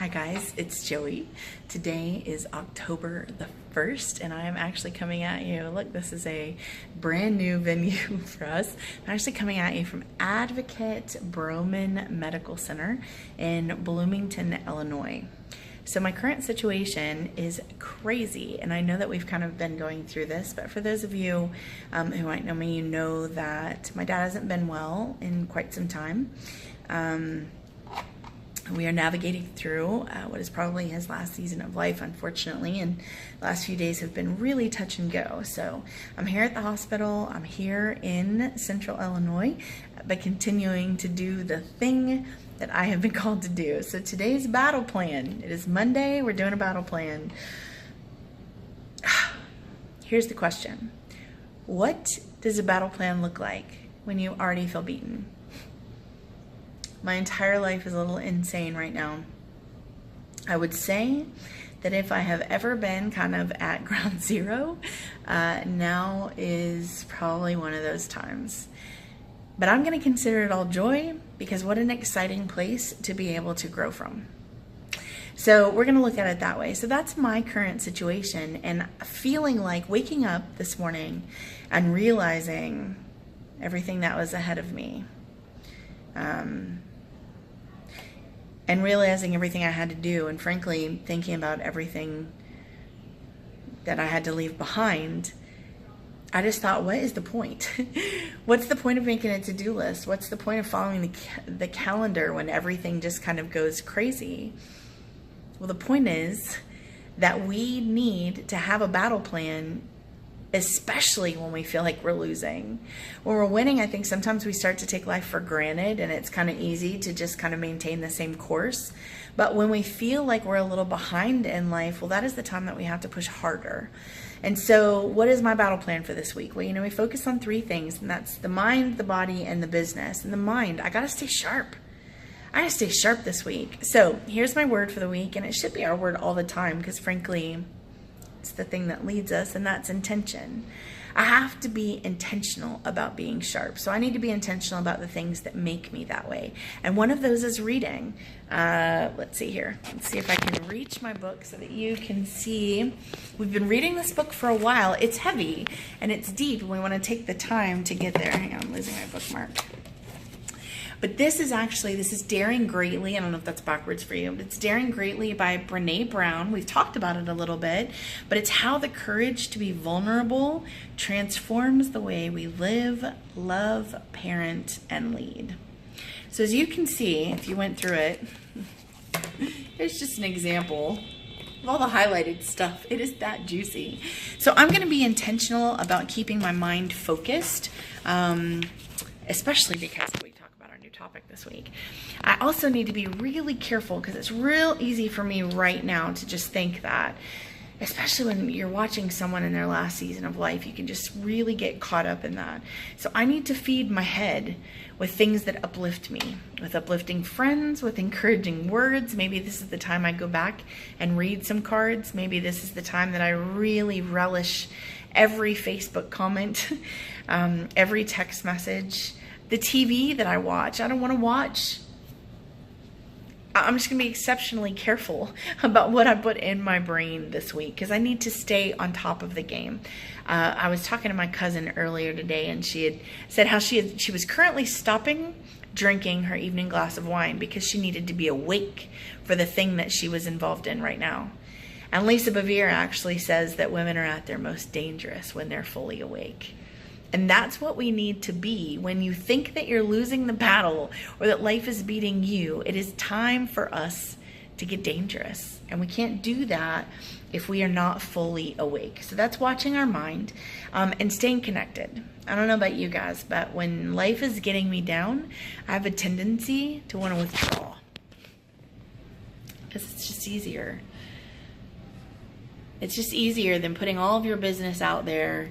Hi guys, it's Joey. Today is October the 1st and I am actually coming at you. Look, this is a brand new venue for us. I'm actually coming at you from Advocate Broman Medical Center in Bloomington, Illinois. So my current situation is crazy, and I know that we've kind of been going through this, but for those of you who might know me, you know that my dad hasn't been well in quite some time. We are navigating through what is probably his last season of life, unfortunately, and the last few days have been really touch and go. So I'm here at the hospital. I'm here in Central Illinois, but continuing to do the thing that I have been called to do. So today's battle plan. It is Monday. We're doing a battle plan. Here's the question. What does a battle plan look like when you already feel beaten? My entire life is a little insane right now. I would say that if I have ever been kind of at ground zero, now is probably one of those times. But I'm going to consider it all joy, because what an exciting place to be able to grow from. So we're going to look at it that way. So that's my current situation, and feeling like waking up this morning and realizing everything that was ahead of me. And realizing everything I had to do, and frankly thinking about everything that I had to leave behind, I just thought, what is the point? What's the point of making a to-do list? What's the point of following the calendar when everything just kind of goes crazy? Well, the point is that we need to have a battle plan, especially when we feel like we're losing. When we're winning, I think sometimes we start to take life for granted, and it's kind of easy to just kind of maintain the same course. But when we feel like we're a little behind in life, well, that is the time that we have to push harder. And so what is my battle plan for this week? Well, we focus on three things, and that's the mind, the body, and the business. And the mind, I got to stay sharp. I got to stay sharp this week. So here's my word for the week, and it should be our word all the time, because frankly, it's the thing that leads us, and that's intention. I have to be intentional about being sharp. So I need to be intentional about the things that make me that way. And one of those is reading. Let's see here. Let's see if I can reach my book so that you can see. We've been reading this book for a while. It's heavy and it's deep, and we want to take the time to get there. Hang on, I'm losing my bookmark. But this is Daring Greatly. I don't know if that's backwards for you, but it's Daring Greatly by Brené Brown. We've talked about it a little bit, but it's how the courage to be vulnerable transforms the way we live, love, parent, and lead. So as you can see, if you went through it, here's just an example of all the highlighted stuff. It is that juicy. So I'm going to be intentional about keeping my mind focused, especially because topic this week. I also need to be really careful, because it's real easy for me right now to just think that, especially when you're watching someone in their last season of life, you can just really get caught up in that. So I need to feed my head with things that uplift me, with uplifting friends, with encouraging words. Maybe this is the time I go back and read some cards. Maybe this is the time that I really relish every Facebook comment, every text message. The TV that I watch, I don't want to watch. I'm just going to be exceptionally careful about what I put in my brain this week, because I need to stay on top of the game. I was talking to my cousin earlier today, and she had said how she was currently stopping drinking her evening glass of wine because she needed to be awake for the thing that she was involved in right now. And Lisa Bevere actually says that women are at their most dangerous when they're fully awake. And that's what we need to be. When you think that you're losing the battle, or that life is beating you, it is time for us to get dangerous. And we can't do that if we are not fully awake. So that's watching our mind and staying connected. I don't know about you guys, but when life is getting me down, I have a tendency to want to withdraw, because it's just easier. It's just easier than putting all of your business out there,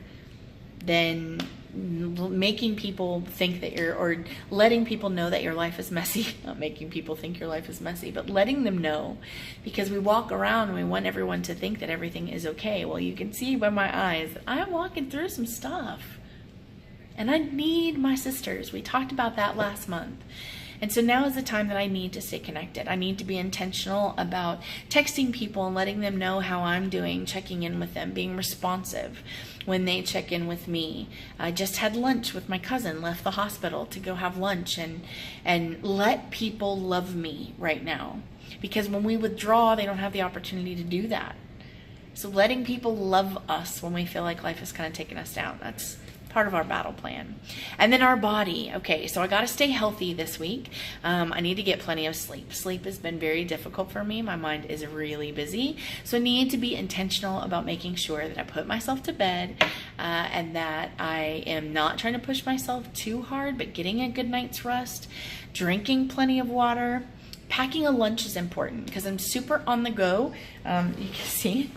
than making people think that or letting people know that your life is messy. Not making people think your life is messy, but letting them know, because we walk around and we want everyone to think that everything is okay. Well, you can see by my eyes that I'm walking through some stuff, and I need my sisters. We talked about that last month. And so now is the time that I need to stay connected. I need to be intentional about texting people and letting them know how I'm doing, checking in with them, being responsive when they check in with me. I just had lunch with my cousin, left the hospital to go have lunch, and let people love me right now. Because when we withdraw, they don't have the opportunity to do that. So letting people love us when we feel like life is kind of taking us down, that's part of our battle plan. And then our body. Okay, so I got to stay healthy this week. I need to get plenty of sleep. Sleep has been very difficult for me. My mind is really busy. So I need to be intentional about making sure that I put myself to bed and that I am not trying to push myself too hard, but getting a good night's rest, drinking plenty of water. Packing a lunch is important because I'm super on the go. You can see,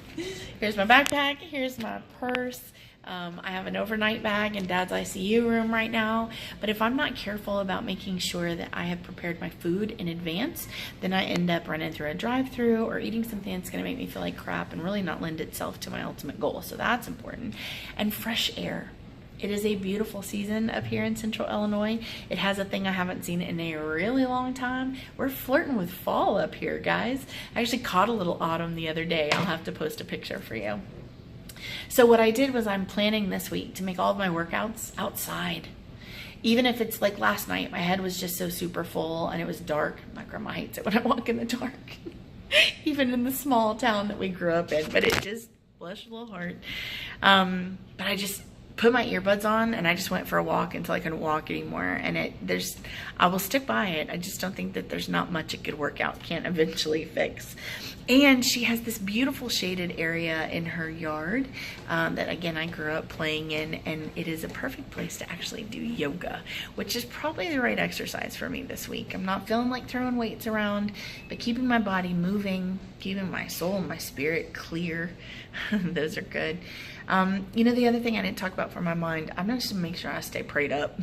here's my backpack, here's my purse. I have an overnight bag in Dad's ICU room right now. But if I'm not careful about making sure that I have prepared my food in advance, then I end up running through a drive-through or eating something that's going to make me feel like crap and really not lend itself to my ultimate goal. So that's important. And fresh air. It is a beautiful season up here in Central Illinois. It has a thing I haven't seen in a really long time. We're flirting with fall up here, guys. I actually caught a little autumn the other day. I'll have to post a picture for you. So what I did was I'm planning this week to make all of my workouts outside. Even if it's like last night, my head was just so super full and it was dark. My grandma hates it when I walk in the dark. Even in the small town that we grew up in. But it just, bless your little heart. But I just put my earbuds on and I just went for a walk until I couldn't walk anymore. And I will stick by it. I just don't think that there's not much a good workout can't eventually fix. And she has this beautiful shaded area in her yard that, again, I grew up playing in, and it is a perfect place to actually do yoga, which is probably the right exercise for me this week. I'm not feeling like throwing weights around, but keeping my body moving, keeping my soul and my spirit clear. Those are good. You know, the other thing I didn't talk about for my mind, I'm going to make sure I stay prayed up.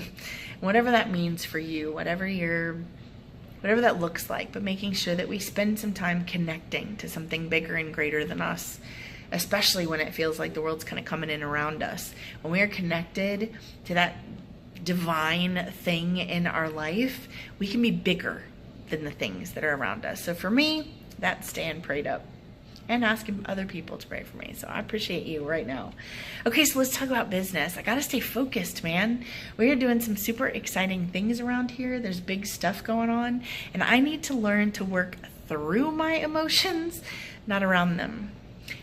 Whatever that means for you, whatever that looks like, but making sure that we spend some time connecting to something bigger and greater than us, especially when it feels like the world's kind of coming in around us. When we are connected to that divine thing in our life, we can be bigger than the things that are around us. So for me, that's staying prayed up and asking other people to pray for me. So I appreciate you right now. Okay, so let's talk about business. I gotta stay focused, man. We are doing some super exciting things around here. There's big stuff going on, and I need to learn to work through my emotions, not around them.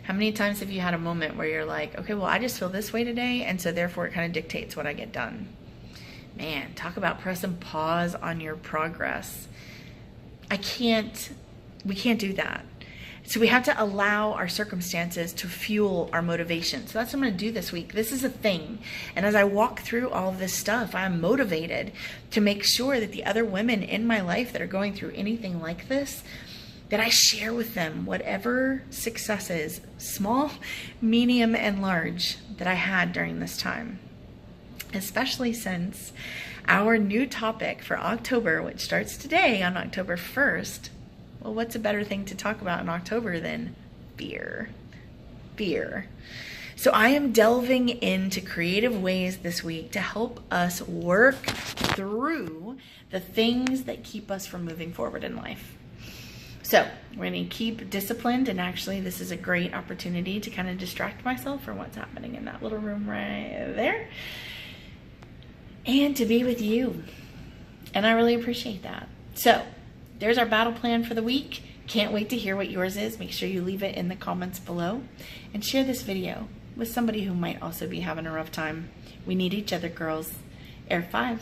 How many times have you had a moment where you're like, okay, well, I just feel this way today, and so therefore it kind of dictates what I get done? Man, talk about pressing pause on your progress. We can't do that. So we have to allow our circumstances to fuel our motivation. So that's what I'm going to do this week. This is a thing. And as I walk through all of this stuff, I'm motivated to make sure that the other women in my life that are going through anything like this, that I share with them whatever successes, small, medium, and large, that I had during this time. Especially since our new topic for October, which starts today on October 1st, well, what's a better thing to talk about in October than fear? Fear. So I am delving into creative ways this week to help us work through the things that keep us from moving forward in life. So we're going to keep disciplined, and actually this is a great opportunity to kind of distract myself from what's happening in that little room right there, and to be with you. And I really appreciate that. So there's our battle plan for the week. Can't wait to hear what yours is. Make sure you leave it in the comments below, and share this video with somebody who might also be having a rough time. We need each other, girls. Air 5.